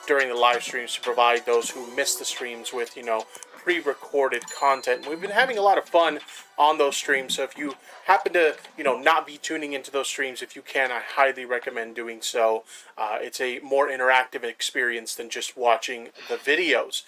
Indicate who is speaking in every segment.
Speaker 1: during the live streams to provide those who missed the streams with, pre-recorded content. We've been having a lot of fun on those streams, so if you happen to, not be tuning into those streams, if you can, I highly recommend doing so. It's a more interactive experience than just watching the videos.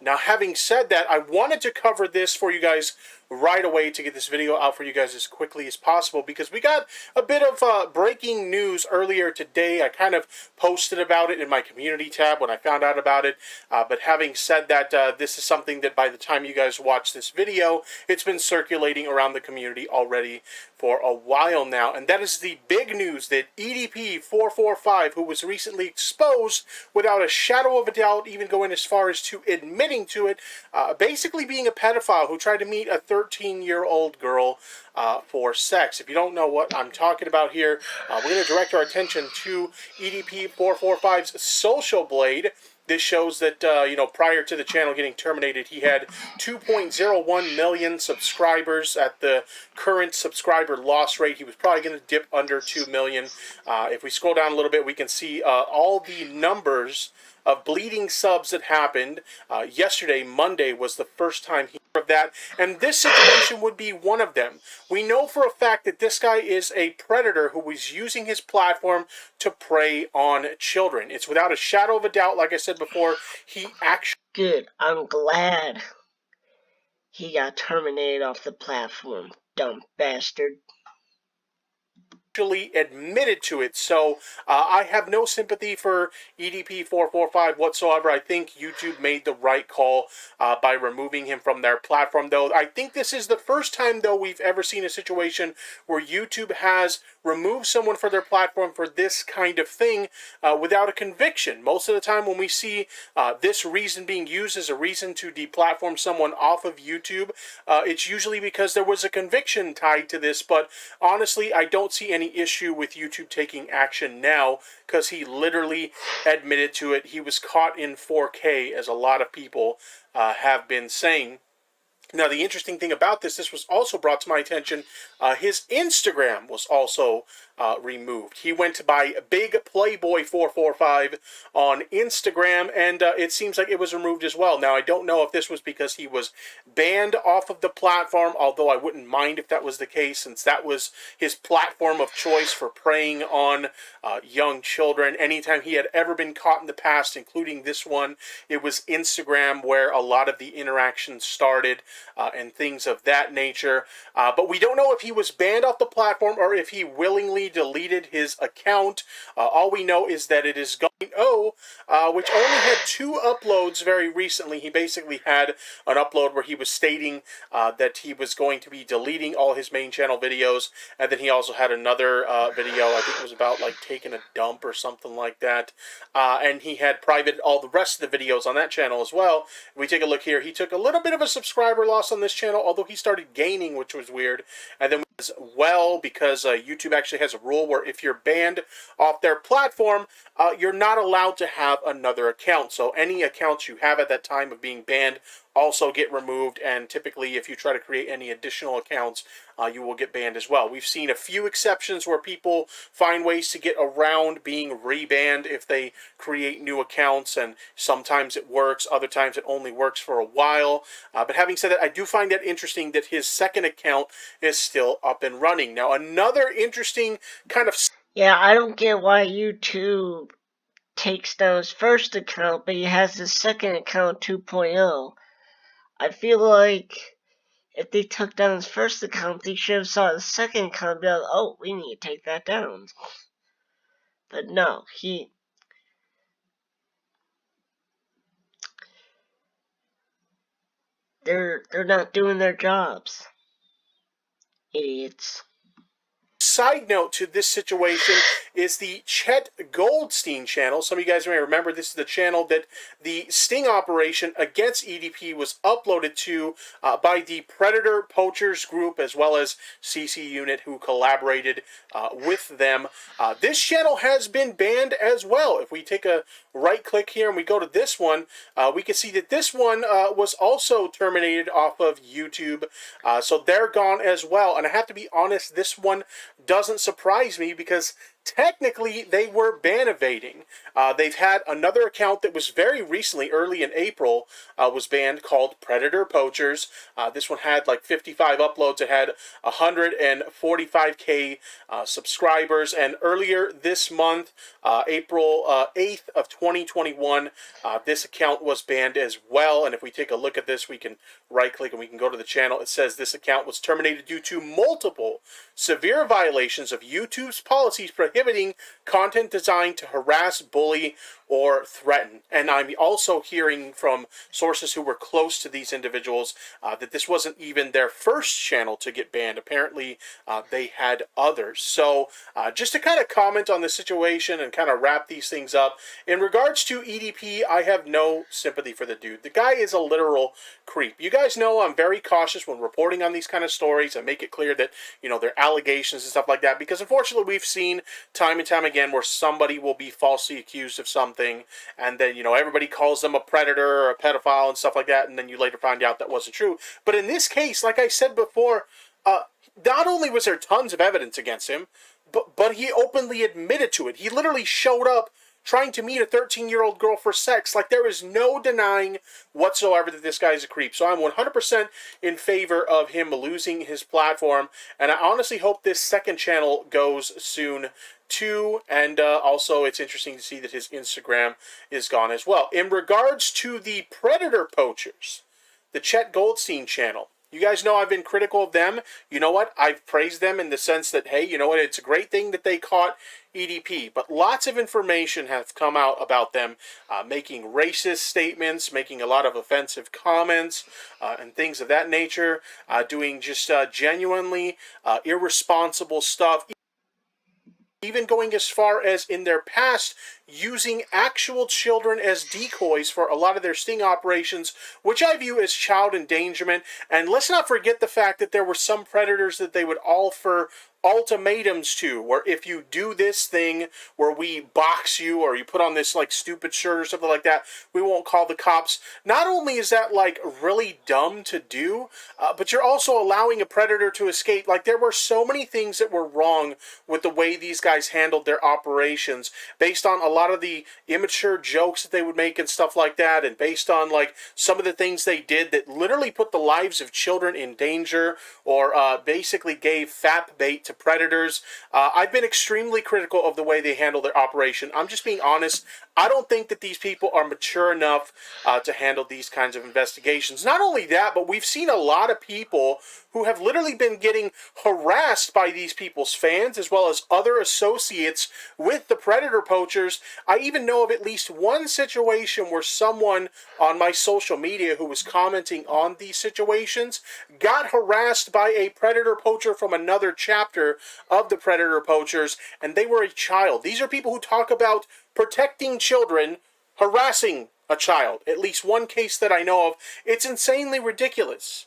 Speaker 1: Now, having said that, I wanted to cover this for you guys right away to get this video out for you guys as quickly as possible, because we got a bit of breaking news earlier today. I kind of posted about it in my community tab when I found out about it, but having said that, this is something that by the time you guys watch this video, it's been circulating around the community already for a while now, and that is the big news that EDP445, who was recently exposed without a shadow of a doubt, even going as far as to admitting to it, basically being a pedophile who tried to meet a 13-year-old girl for sex. If you don't know what I'm talking about here, we're going to direct our attention to EDP445's Social Blade. This shows that, prior to the channel getting terminated, he had 2.01 million subscribers. At the current subscriber loss rate, he was probably going to dip under 2 million. If we scroll down a little bit, we can see all the numbers of bleeding subs that happened. Yesterday, Monday, was the first time he heard of that, and this situation would be one of them. We know for a fact that this guy is a predator who was using his platform to prey on children. It's without a shadow of a doubt, like I said before, he actually...
Speaker 2: Good, I'm glad he got terminated off the platform, dumb bastard.
Speaker 1: Admitted to it, so I have no sympathy for EDP445 whatsoever. I think YouTube made the right call by removing him from their platform, though. I think this is the first time, though, we've ever seen a situation where YouTube has removed someone from their platform for this kind of thing without a conviction. Most of the time when we see this reason being used as a reason to deplatform someone off of YouTube, it's usually because there was a conviction tied to this, but honestly, I don't see any issue with YouTube taking action now, because he literally admitted to it. He was caught in 4K, as a lot of people have been saying. Now, the interesting thing about this was also brought to my attention, his Instagram was also removed. He went by Big Playboy 445 on Instagram, and it seems like it was removed as well. Now, I don't know if this was because he was banned off of the platform, although I wouldn't mind if that was the case, since that was his platform of choice for preying on young children. Anytime he had ever been caught in the past, including this one, it was Instagram where a lot of the interactions started, and things of that nature. But we don't know if he was banned off the platform or if he willingly deleted his account. All we know is that it is going which only had 2 uploads very recently. He basically had an upload where he was stating that he was going to be deleting all his main channel videos, and then he also had another video, I think it was about like taking a dump or something like that, and he had privated all the rest of the videos on that channel as well. If we take a look here, he took a little bit of a subscriber loss on this channel, although he started gaining, which was weird. And then as well, because YouTube actually has a rule where if you're banned off their platform, you're not allowed to have another account. So any accounts you have at that time of being banned also get removed, and typically if you try to create any additional accounts, you will get banned as well. We've seen a few exceptions where people find ways to get around being rebanned if they create new accounts, and sometimes it works, other times it only works for a while. But having said that, I do find that interesting that his second account is still up and running. Now, another interesting kind of...
Speaker 2: Yeah, I don't get why YouTube takes down his first account, but he has his second account 2.0. I feel like if they took down his first account, they should have saw the second account and be like, oh, we need to take that down. But no, they're not doing their jobs. Idiots.
Speaker 1: Side note to this situation is the Chet Goldstein channel. Some of you guys may remember this is the channel that the sting operation against EDP was uploaded to by the Predator Poachers group, as well as CC Unit, who collaborated with them. This channel has been banned as well. If we take a right click here and we go to this one, we can see that this one was also terminated off of YouTube. So they're gone as well. And I have to be honest, this one doesn't surprise me because technically they were ban evading. They've had another account that was very recently, early in April, was banned called Predator Poachers. This one had like 55 uploads. It had 145K subscribers. And earlier this month, April 8th of 2021, this account was banned as well. And if we take a look at this, we can right-click and we can go to the channel. It says this account was terminated due to multiple severe violations of YouTube's policies prohibiting content designed to harass, bully, or threaten. And I'm also hearing from sources who were close to these individuals that this wasn't even their first channel to get banned. Apparently, they had others. So just to kind of comment on the situation and kind of wrap these things up, in regards to EDP, I have no sympathy for the dude. The guy is a literal creep. You guys know I'm very cautious when reporting on these kind of stories and make it clear that, you know, they're allegations and stuff like that, because unfortunately we've seen time and time again where somebody will be falsely accused of something and then, you know, everybody calls them a predator or a pedophile and stuff like that, and then you later find out that wasn't true. But in this case, like I said before, not only was there tons of evidence against him, but he openly admitted to it. He literally showed up trying to meet a 13-year-old girl for sex. Like, there is no denying whatsoever that this guy is a creep. So I'm 100% in favor of him losing his platform. And I honestly hope this second channel goes soon too. And also, it's interesting to see that his Instagram is gone as well. In regards to the Predator Poachers, the Chet Goldstein channel, you guys know I've been critical of them. You know what? I've praised them in the sense that, hey, you know what? It's a great thing that they caught EDP. But lots of information has come out about them making racist statements, making a lot of offensive comments, and things of that nature, doing just genuinely irresponsible stuff. Even going as far as in their past using actual children as decoys for a lot of their sting operations, which I view as child endangerment. And let's not forget the fact that there were some predators that they would offer ultimatums to, where if you do this thing where we box you or you put on this like stupid shirt or something like that, we won't call the cops. Not only is that like really dumb to do, but you're also allowing a predator to escape. Like, there were so many things that were wrong with the way these guys handled their operations, based on a lot of the immature jokes that they would make and stuff like that, and based on like some of the things they did that literally put the lives of children in danger, or basically gave fat bait to predators. I've been extremely critical of the way they handle their operation. I'm just being honest. I don't think that these people are mature enough to handle these kinds of investigations. Not only that, but we've seen a lot of people who have literally been getting harassed by these people's fans, as well as other associates with the Predator Poachers. I even know of at least one situation where someone on my social media who was commenting on these situations got harassed by a Predator Poacher from another chapter of the Predator Poachers, and they were a child. These are people who talk about protecting children, harassing a child. At least one case that I know of. It's insanely ridiculous.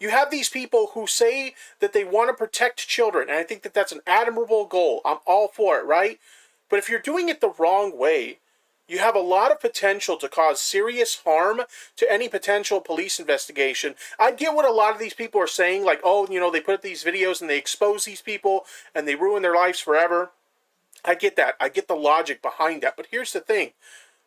Speaker 1: You have these people who say that they want to protect children, and I think that that's an admirable goal. I'm all for it, right? But if you're doing it the wrong way, you have a lot of potential to cause serious harm to any potential police investigation. I get what a lot of these people are saying, like, oh, you know, they put up these videos and they expose these people and they ruin their lives forever. I get that. I get the logic behind that. But here's the thing.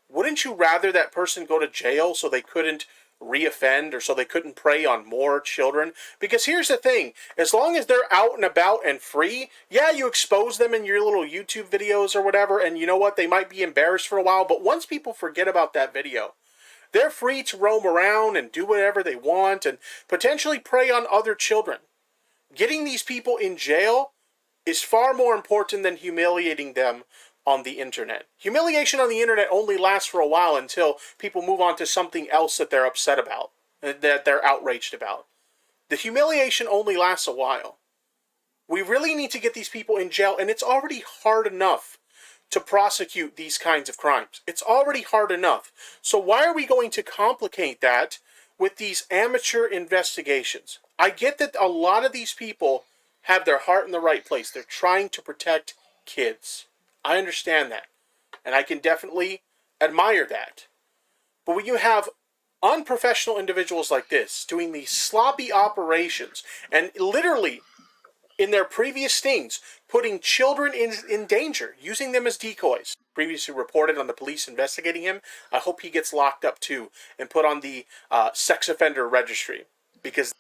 Speaker 1: Wouldn't you rather that person go to jail so they couldn't reoffend, or so they couldn't prey on more children? Because here's the thing, as long as they're out and about and free, yeah, you expose them in your little YouTube videos or whatever, and you know what, they might be embarrassed for a while, but once people forget about that video, they're free to roam around and do whatever they want and potentially prey on other children. Getting these people in jail is far more important than humiliating them on the internet. Humiliation on the internet only lasts for a while until people move on to something else that they're upset about, that they're outraged about. The humiliation only lasts a while. We really need to get these people in jail, and it's already hard enough to prosecute these kinds of crimes. It's already hard enough. So why are we going to complicate that with these amateur investigations? I get that a lot of these people have their heart in the right place. They're trying to protect kids. I understand that, and I can definitely admire that. But when you have unprofessional individuals like this doing these sloppy operations, and literally in their previous stings, putting children in danger, using them as decoys. Previously reported on the police investigating him. I hope he gets locked up too and put on the sex offender registry, because